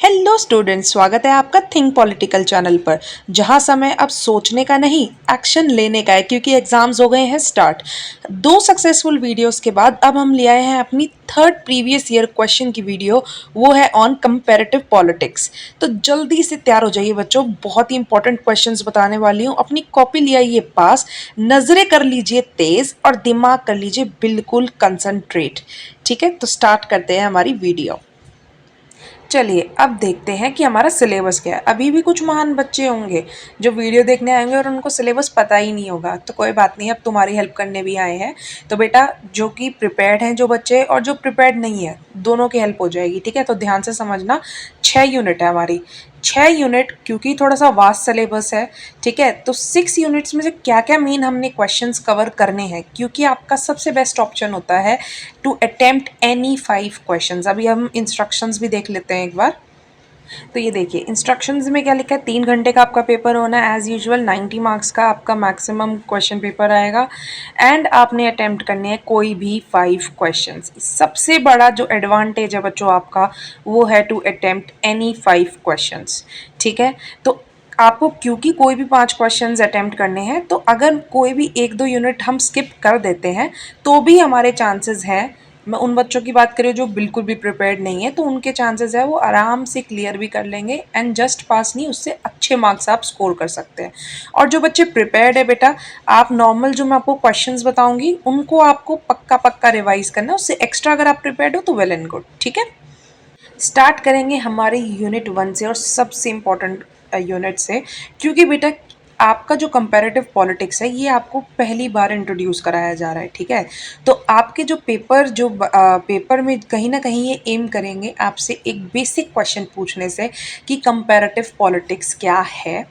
Hello students, स्वागत है आपका थिंक पॉलिटिकल चैनल पर, जहां समय अब सोचने का नहीं एक्शन लेने का है क्योंकि एग्जाम्स हो गए हैं स्टार्ट। 2 सक्सेसफुल वीडियोस के बाद अब हम ले आए हैं अपनी थर्ड प्रीवियस ईयर क्वेश्चन की वीडियो। वो है ऑन कंपैरेटिव पॉलिटिक्स। तो जल्दी से तैयार हो जाइए बच्चों, बहुत ही इंपॉर्टेंट क्वेश्चंस बताने वाली हूँ। अपनी कॉपी ले आइए पास, नजरें कर लीजिए तेज और दिमाग कर लीजिए बिल्कुल कंसंट्रेट। ठीक है, तो स्टार्ट करते हैं हमारी वीडियो। चलिए अब देखते हैं कि हमारा सिलेबस क्या है। अभी भी कुछ महान बच्चे होंगे जो वीडियो देखने आएंगे और उनको सिलेबस पता ही नहीं होगा, तो कोई बात नहीं, अब तुम्हारी हेल्प करने भी आए हैं। तो बेटा, जो कि प्रिपेयर्ड हैं जो बच्चे और जो प्रिपेयर्ड नहीं है, दोनों की हेल्प हो जाएगी। ठीक है, तो ध्यान से समझना। 6 यूनिट है हमारी, 6 यूनिट, क्योंकि थोड़ा सा वास्ट सिलेबस है। ठीक है, तो 6 यूनिट्स में से क्या क्या मेन हमने क्वेश्चंस कवर करने हैं, क्योंकि आपका सबसे बेस्ट ऑप्शन होता है टू अटेम्प्ट एनी 5 क्वेश्चंस। अभी हम इंस्ट्रक्शंस भी देख लेते हैं एक बार। तो ये देखिए, इंस्ट्रक्शंस में क्या लिखा है, 3 घंटे का आपका पेपर होना है एज यूजुअल, 90 मार्क्स का आपका मैक्सिमम क्वेश्चन पेपर आएगा एंड आपने अटेम्प्ट करने हैं कोई भी 5 क्वेश्चंस। सबसे बड़ा जो एडवांटेज है बच्चों आपका, वो है टू अटेम्प्ट एनी 5 क्वेश्चंस। ठीक है, तो आपको क्योंकि कोई भी 5 क्वेश्चंस अटेम्प्ट करने हैं, तो अगर कोई भी 1-2 यूनिट हम स्किप कर देते हैं तो भी हमारे चांसेस हैं। मैं उन बच्चों की बात करूँ जो बिल्कुल भी प्रिपेयर्ड नहीं है, तो उनके चांसेस है वो आराम से क्लियर भी कर लेंगे एंड जस्ट पास नहीं, उससे अच्छे मार्क्स आप स्कोर कर सकते हैं। और जो बच्चे प्रिपेयर्ड है बेटा, आप नॉर्मल जो मैं आपको क्वेश्चंस बताऊंगी उनको आपको पक्का पक्का रिवाइज करना है, उससे एक्स्ट्रा अगर आप प्रिपेयर्ड हो तो वेल एंड गुड। ठीक है, स्टार्ट करेंगे हमारे यूनिट 1 से और सबसे इम्पोर्टेंट यूनिट से, क्योंकि बेटा आपका जो कंपैरेटिव पॉलिटिक्स है ये आपको पहली बार इंट्रोड्यूस कराया जा रहा है। ठीक है, तो आपके जो पेपर में कहीं ना कहीं ये एम करेंगे आपसे एक बेसिक क्वेश्चन पूछने से कि कंपैरेटिव पॉलिटिक्स क्या है।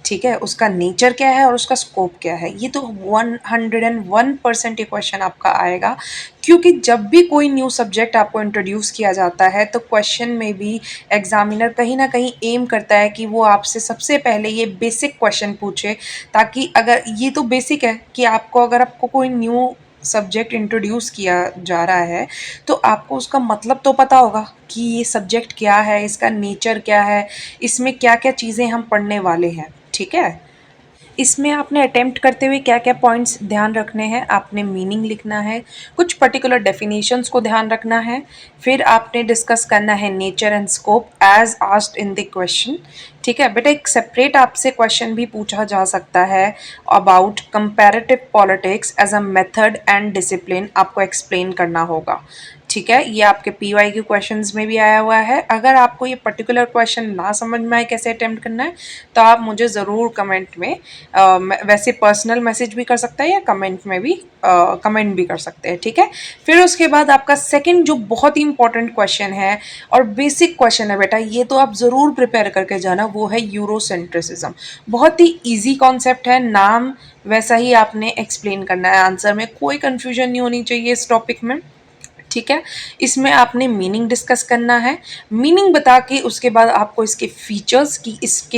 ठीक है, उसका नेचर क्या है और उसका स्कोप क्या है, ये तो 101% ये क्वेश्चन आपका आएगा। क्योंकि जब भी कोई न्यू सब्जेक्ट आपको इंट्रोड्यूस किया जाता है तो क्वेश्चन में भी एग्जामिनर कहीं ना कहीं एम करता है कि वो आपसे सबसे पहले ये बेसिक क्वेश्चन पूछे, ताकि अगर ये तो बेसिक है कि आपको कोई न्यू सब्जेक्ट इंट्रोड्यूस किया जा रहा है तो आपको उसका मतलब तो पता होगा कि ये सब्जेक्ट क्या है, इसका नेचर क्या है, इसमें क्या क्या चीज़ें हम पढ़ने वाले हैं। ठीक है, इसमें आपने अटेम्प्ट करते हुए क्या क्या पॉइंट्स ध्यान रखने हैं, आपने मीनिंग लिखना है, कुछ पर्टिकुलर डेफिनेशंस को ध्यान रखना है, फिर आपने डिस्कस करना है nature and scope as asked in the question. ठीक है बेटा, एक सेपरेट आपसे क्वेश्चन भी पूछा जा सकता है about comparative politics as a method and discipline, आपको एक्सप्लेन करना होगा। ठीक है, ये आपके PYQ क्वेश्चंस में भी आया हुआ है। अगर आपको ये पर्टिकुलर क्वेश्चन ना समझ में आए कैसे अटेम्प्ट करना है, तो आप मुझे ज़रूर कमेंट में वैसे पर्सनल मैसेज भी कर सकते हैं या कमेंट में भी कमेंट भी कर सकते हैं। ठीक है, फिर उसके बाद आपका सेकंड जो बहुत ही इंपॉर्टेंट क्वेश्चन है और बेसिक क्वेश्चन है बेटा, ये तो आप ज़रूर प्रिपेयर करके जाना, वो है यूरोसेंट्रिसिज्म। बहुत ही ईजी कॉन्सेप्ट है, नाम वैसा ही आपने एक्सप्लेन करना है, आंसर में कोई कन्फ्यूजन नहीं होनी चाहिए इस टॉपिक में। ठीक है, इसमें आपने मीनिंग डिस्कस करना है, मीनिंग बता के उसके बाद आपको इसके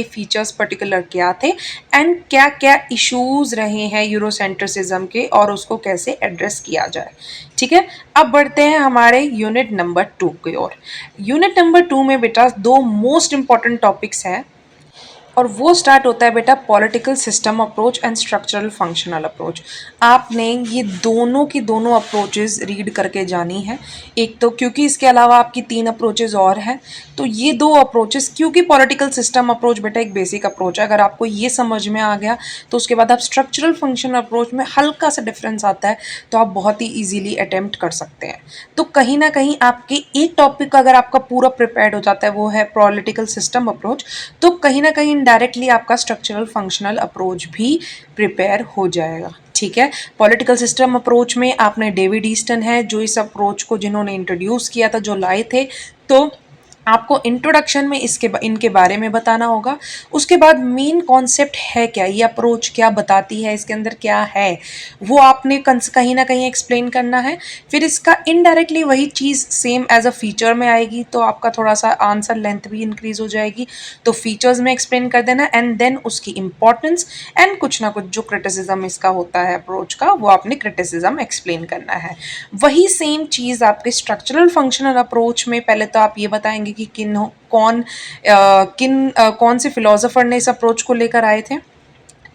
फीचर्स पर्टिकुलर क्या थे एंड क्या क्या इश्यूज रहे हैं यूरोसेंट्रिसिज्म के और उसको कैसे एड्रेस किया जाए। ठीक है, अब बढ़ते हैं हमारे यूनिट नंबर 2 की ओर। यूनिट नंबर 2 में बेटा 2 मोस्ट इंपॉर्टेंट टॉपिक्स हैं और वो स्टार्ट होता है बेटा political system approach and structural functional approach. आपने ये दोनों की दोनों अप्रोचेस रीड करके जानी है। एक तो क्योंकि इसके अलावा आपकी 3 अप्रोचेस और हैं, तो ये 2 अप्रोचेस, क्योंकि पॉलिटिकल सिस्टम अप्रोच बेटा एक बेसिक अप्रोच है, अगर आपको ये समझ में आ गया तो उसके बाद आप स्ट्रक्चरल फंक्शनल अप्रोच में हल्का सा डिफरेंस आता है तो आप बहुत ही ईजिली अटेम्प्ट कर सकते हैं। तो कहीं ना कहीं आपके एक टॉपिक अगर आपका पूरा प्रिपेयर्ड हो जाता है, वो है पॉलिटिकल सिस्टम अप्रोच, तो कहीं ना कहीं इनडायरेक्टली आपका स्ट्रक्चरल फंक्शनल अप्रोच भी प्रिपेयर हो जाएगा। ठीक है, पॉलिटिकल सिस्टम अप्रोच में आपने डेविड ईस्टन है जो इस अप्रोच को जिन्होंने इंट्रोड्यूस किया था, जो लाए थे, तो आपको इंट्रोडक्शन में इनके बारे में बताना होगा। उसके बाद मेन कॉन्सेप्ट है क्या, ये अप्रोच क्या बताती है, इसके अंदर क्या है, वो आपने कहीं ना कहीं एक्सप्लेन करना है। फिर इसका इनडायरेक्टली वही चीज़ सेम एज अ फीचर में आएगी, तो आपका थोड़ा सा आंसर लेंथ भी इंक्रीज हो जाएगी, तो फीचर्स में एक्सप्लेन कर देना एंड देन उसकी इंपॉर्टेंस एंड कुछ ना कुछ जो क्रिटिसिज्म इसका होता है अप्रोच का, वो आपने क्रिटिसिज्म एक्सप्लेन करना है। वही सेम चीज़ आपके स्ट्रक्चरल फंक्शनल अप्रोच में पहले तो आप ये बताएंगे कि कौन से फिलोसोफर ने इस अप्रोच को लेकर आए थे।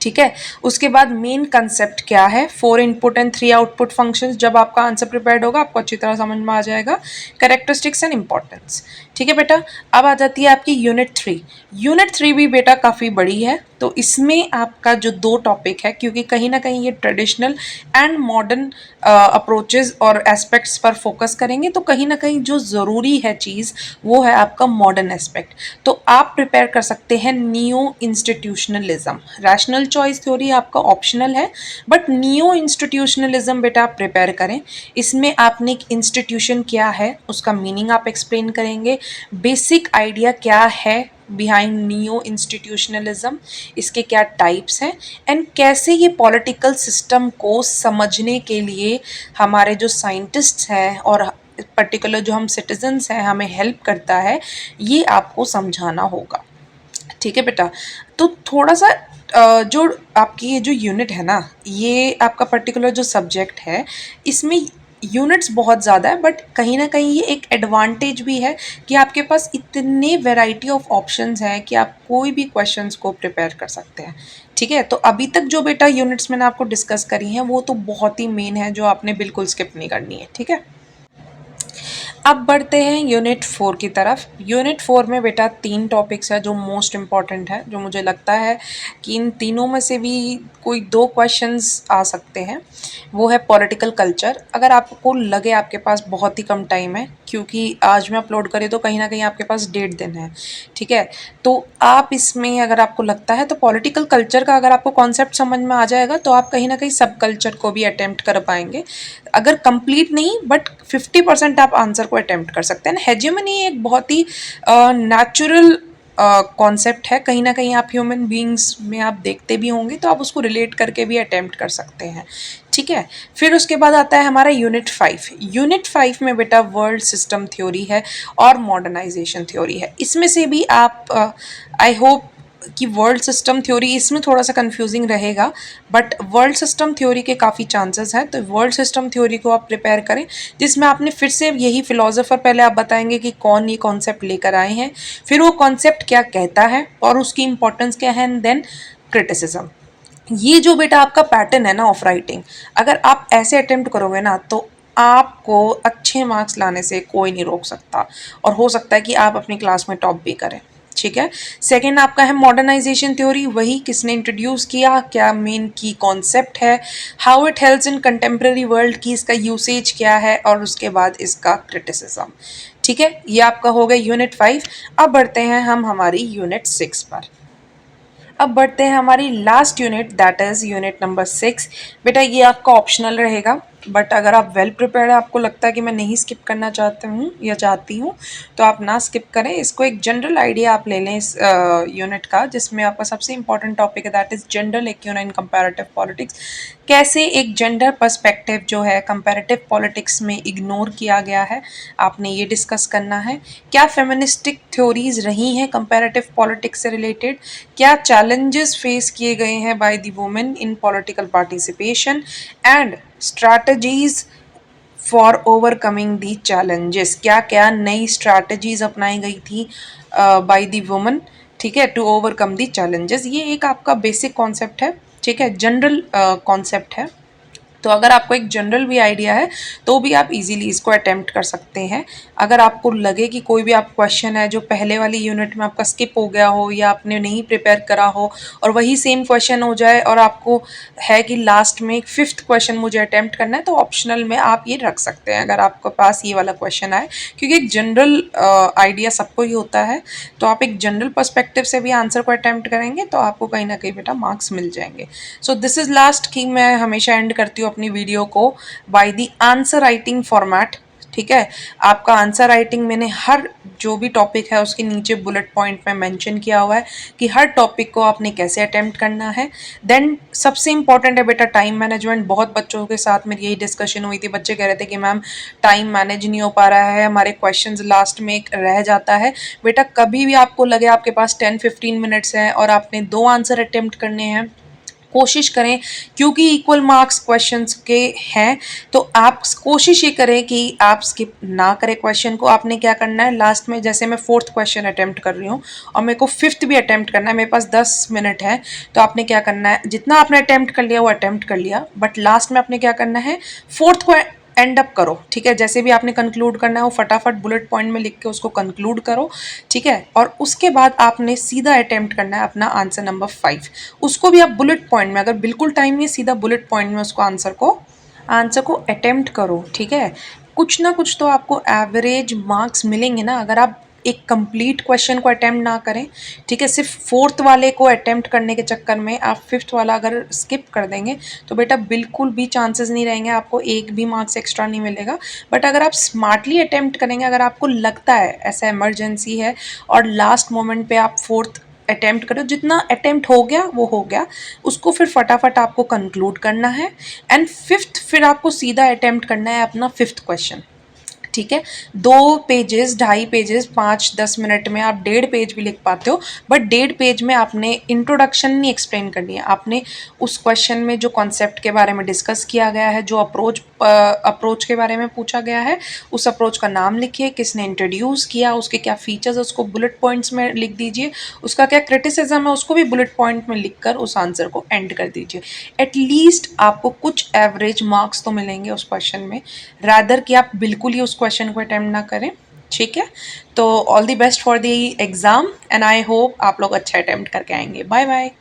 ठीक है, उसके बाद मेन कंसेप्ट क्या है, 4 इनपुट एंड 3 आउटपुट फंक्शंस। जब आपका आंसर प्रिपेयर्ड होगा आपको अच्छी तरह समझ में आ जाएगा। Characteristics and importance. ठीक है बेटा, अब आ जाती है आपकी यूनिट 3। यूनिट 3 भी बेटा काफ़ी बड़ी है, तो इसमें आपका जो 2 टॉपिक है, क्योंकि कहीं ना कहीं ये ट्रेडिशनल एंड मॉडर्न अप्रोचेज और एस्पेक्ट्स पर फोकस करेंगे, तो कहीं ना कहीं जो ज़रूरी है चीज़ वो है आपका मॉडर्न एस्पेक्ट। तो आप प्रिपेयर कर सकते हैं neo institutionalism. Rational choice theory आपका ऑप्शनल है, बट नियो इंस्टीट्यूशनलिज्म बेटा आप प्रिपेयर करें। इसमें आपने एक इंस्टीट्यूशन क्या है उसका मीनिंग आप एक्सप्लेन करेंगे, बेसिक आइडिया क्या है बिहाइंड नियो इंस्टीट्यूशनलिज्म, इसके क्या टाइप्स हैं, एंड कैसे ये पॉलिटिकल सिस्टम को समझने के लिए हमारे जो साइंटिस्ट्स हैं और पर्टिकुलर जो हम सिटीजन्स हैं हमें हेल्प करता है, ये आपको समझाना होगा। ठीक है बेटा, तो थोड़ा सा जो आपकी ये जो यूनिट है ना, ये आपका पर्टिकुलर जो सब्जेक्ट है, इसमें यूनिट्स बहुत ज़्यादा है, बट कहीं ना कहीं ये एक एडवांटेज भी है कि आपके पास इतने वैरायटी ऑफ ऑप्शंस हैं कि आप कोई भी क्वेश्चंस को प्रिपेयर कर सकते हैं। ठीक है, तो अभी तक जो बेटा यूनिट्स मैंने आपको डिस्कस करी हैं वो तो बहुत ही मेन है, जो आपने बिल्कुल स्किप नहीं करनी है। ठीक है, अब बढ़ते हैं यूनिट 4 की तरफ। यूनिट 4 में बेटा 3 टॉपिक्स है जो मोस्ट इम्पॉर्टेंट है, जो मुझे लगता है कि इन तीनों में से भी कोई 2 क्वेश्चंस आ सकते हैं। वो है पॉलिटिकल कल्चर। अगर आपको लगे आपके पास बहुत ही कम टाइम है, क्योंकि आज मैं अपलोड करी तो कहीं ना कहीं आपके पास 1.5 दिन है। ठीक है, तो आप इसमें अगर आपको लगता है तो पॉलिटिकल कल्चर का अगर आपको कॉन्सेप्ट समझ में आ जाएगा तो आप कहीं ना कहीं सब कल्चर को भी अटेम्प्ट कर पाएंगे। अगर कंप्लीट नहीं बट 50% आप आंसर को अटेम्प्ट कर सकते हैं। हेजेमनी एक बहुत ही नेचुरल कॉन्सेप्ट है, कहीं ना कहीं आप ह्यूमन बीइंग्स में आप देखते भी होंगे, तो आप उसको रिलेट करके भी अटेम्प्ट कर सकते हैं। ठीक है, फिर उसके बाद आता है हमारा यूनिट 5। यूनिट 5 में बेटा वर्ल्ड सिस्टम थ्योरी है और मॉडर्नाइजेशन थ्योरी है। इसमें से भी आप आई होप कि वर्ल्ड सिस्टम थ्योरी इसमें थोड़ा सा कंफ्यूजिंग रहेगा, बट वर्ल्ड सिस्टम थ्योरी के काफ़ी चांसेस हैं, तो वर्ल्ड सिस्टम थ्योरी को आप प्रिपेयर करें, जिसमें आपने फिर से यही फिलोसोफर पहले आप बताएंगे कि कौन ये कॉन्सेप्ट लेकर आए हैं, फिर वो कॉन्सेप्ट क्या कहता है और उसकी इंपॉर्टेंस क्या है, एंड देन क्रिटिसिज्म। ये जो बेटा आपका पैटर्न है ना ऑफ राइटिंग, अगर आप ऐसे अटेम्प्ट करोगे ना तो आपको अच्छे मार्क्स लाने से कोई नहीं रोक सकता, और हो सकता है कि आप अपनी क्लास में टॉप भी करें। ठीक है, सेकेंड आपका है मॉडर्नाइजेशन थ्योरी। वही किसने इंट्रोड्यूस किया, क्या मेन की कॉन्सेप्ट है, how it helps in contemporary world की इसका यूसेज क्या है, और उसके बाद इसका क्रिटिसिज्म। ठीक है, ये आपका हो गया यूनिट 5। अब बढ़ते हैं हम हमारी यूनिट 6 पर। अब बढ़ते हैं हमारी last unit, that is unit number 6। बेटा ये आपका ऑप्शनल रहेगा, बट अगर आप वेल प्रिपेयर्ड है, आपको लगता है कि मैं नहीं स्किप करना चाहता हूँ या चाहती हूँ, तो आप ना स्किप करें। इसको एक जनरल आइडिया आप ले लें इस यूनिट का, जिसमें आपका सबसे इंपॉर्टेंट टॉपिक है that is gender lacuna in comparative politics. कैसे एक जेंडर पर्सपेक्टिव जो है कंपैरेटिव पॉलिटिक्स में इग्नोर किया गया है, आपने ये डिस्कस करना है। क्या फेमिनिस्टिक थ्योरीज रही हैं कंपैरेटिव पॉलिटिक्स से रिलेटेड, क्या चैलेंजेस फेस किए गए हैं by the women in political participation, and strategies for overcoming the challenges. क्या क्या नई स्ट्रैटेजीज अपनाई गई थी बाय द वुमेन, ठीक है, टू ओवरकम दी चैलेंजेस। ये एक आपका बेसिक कॉन्सेप्ट है, ठीक है, जनरल कॉन्सेप्ट है। तो अगर आपको एक जनरल भी आइडिया है तो भी आप इजीली इसको अटेम्प्ट कर सकते हैं। अगर आपको लगे कि कोई भी आप क्वेश्चन है जो पहले वाली यूनिट में आपका स्किप हो गया हो या आपने नहीं प्रिपेयर करा हो और वही सेम क्वेश्चन हो जाए, और आपको है कि लास्ट में एक 5th क्वेश्चन मुझे अटेम्प्ट करना है, तो ऑप्शनल में आप ये रख सकते हैं अगर आपके पास ये वाला क्वेश्चन आए, क्योंकि एक जनरल आइडिया सबको ही होता है। तो आप एक जनरल पर्सपेक्टिव से भी आंसर को अटेम्प्ट करेंगे तो आपको कहीं ना कहीं बेटा मार्क्स मिल जाएंगे। सो दिस इज लास्ट कि मैं हमेशा एंड करती हूँ अपनी वीडियो को by the answer writing format. ठीक है, आपका आंसर राइटिंग मैंने हर जो भी टॉपिक है उसके नीचे बुलेट पॉइंट में मेंशन किया हुआ है कि हर टॉपिक को आपने कैसे अटेम्प्ट करना है। देन सबसे इंपॉर्टेंट है बेटा टाइम मैनेजमेंट। बहुत बच्चों के साथ मेरी यही डिस्कशन हुई थी, बच्चे कह रहे थे कि मैम टाइम मैनेज नहीं हो पा रहा है, हमारे क्वेश्चंस लास्ट में एक रह जाता है। बेटा कभी भी आपको लगे आपके पास 10-15 मिनट्स हैं और आपने 2 आंसर अटेम्प्ट करने हैं, कोशिश करें, क्योंकि इक्वल मार्क्स क्वेश्चंस के हैं, तो आप कोशिश ये करें कि आप स्किप ना करें क्वेश्चन को। आपने क्या करना है, लास्ट में जैसे मैं फोर्थ क्वेश्चन अटेम्प्ट कर रही हूँ और मेरे को फिफ्थ भी अटेम्प्ट करना है, मेरे पास 10 मिनट है, तो आपने क्या करना है, जितना आपने अटेम्प्ट कर लिया वो अटेम्प्ट कर लिया, बट लास्ट में आपने क्या करना है, फोर्थ को एंड अप करो। ठीक है, जैसे भी आपने कंक्लूड करना है वो फटाफट बुलेट पॉइंट में लिख के उसको कंक्लूड करो। ठीक है, और उसके बाद आपने सीधा अटेम्प्ट करना है अपना आंसर नंबर 5, उसको भी आप बुलेट पॉइंट में, अगर बिल्कुल टाइम नहीं, सीधा बुलेट पॉइंट में उसको आंसर को अटेम्प्ट करो। ठीक है, कुछ ना कुछ तो आपको एवरेज मार्क्स मिलेंगे ना, अगर आप एक कंप्लीट क्वेश्चन को अटेम्प्ट ना करें। ठीक है, सिर्फ फोर्थ वाले को अटेम्प्ट करने के चक्कर में आप फिफ्थ वाला अगर स्किप कर देंगे तो बेटा बिल्कुल भी चांसेस नहीं रहेंगे, आपको एक भी मार्क्स एक्स्ट्रा नहीं मिलेगा। बट अगर आप स्मार्टली अटेम्प्ट करेंगे, अगर आपको लगता है ऐसा इमरजेंसी है और लास्ट मोमेंट पे आप फोर्थ अटेम्प्ट करो, जितना अटेम्प्ट हो गया वो हो गया, उसको फिर फटाफट आपको कंक्लूड करना है। एंड फिफ्थ फिर आपको सीधा अटेम्प्ट करना है अपना फिफ्थ क्वेश्चन। ठीक है, 2 पेजेस, 2.5 पेजेस, 5-10 मिनट में आप 1.5 पेज भी लिख पाते हो, बट 1.5 पेज में आपने इंट्रोडक्शन नहीं एक्सप्लेन करनी है, आपने उस क्वेश्चन में जो कॉन्सेप्ट के बारे में डिस्कस किया गया है, जो अप्रोच के बारे में पूछा गया है, उस अप्रोच का नाम लिखिए, किसने इंट्रोड्यूस किया, उसके क्या फीचर्स है उसको बुलेट पॉइंट्स में लिख दीजिए, उसका क्या क्रिटिसिज्म है उसको भी बुलेट पॉइंट में लिखकर उस आंसर को एंड कर दीजिए। एटलीस्ट आपको कुछ एवरेज मार्क्स तो मिलेंगे उस क्वेश्चन में, रादर कि आप बिल्कुल ही उस क्वेश्चन को अटेम्प्ट ना करें। ठीक है, तो all the best for the exam and I hope आप लोग अच्छा अटेम्प्ट करके आएंगे। Bye bye.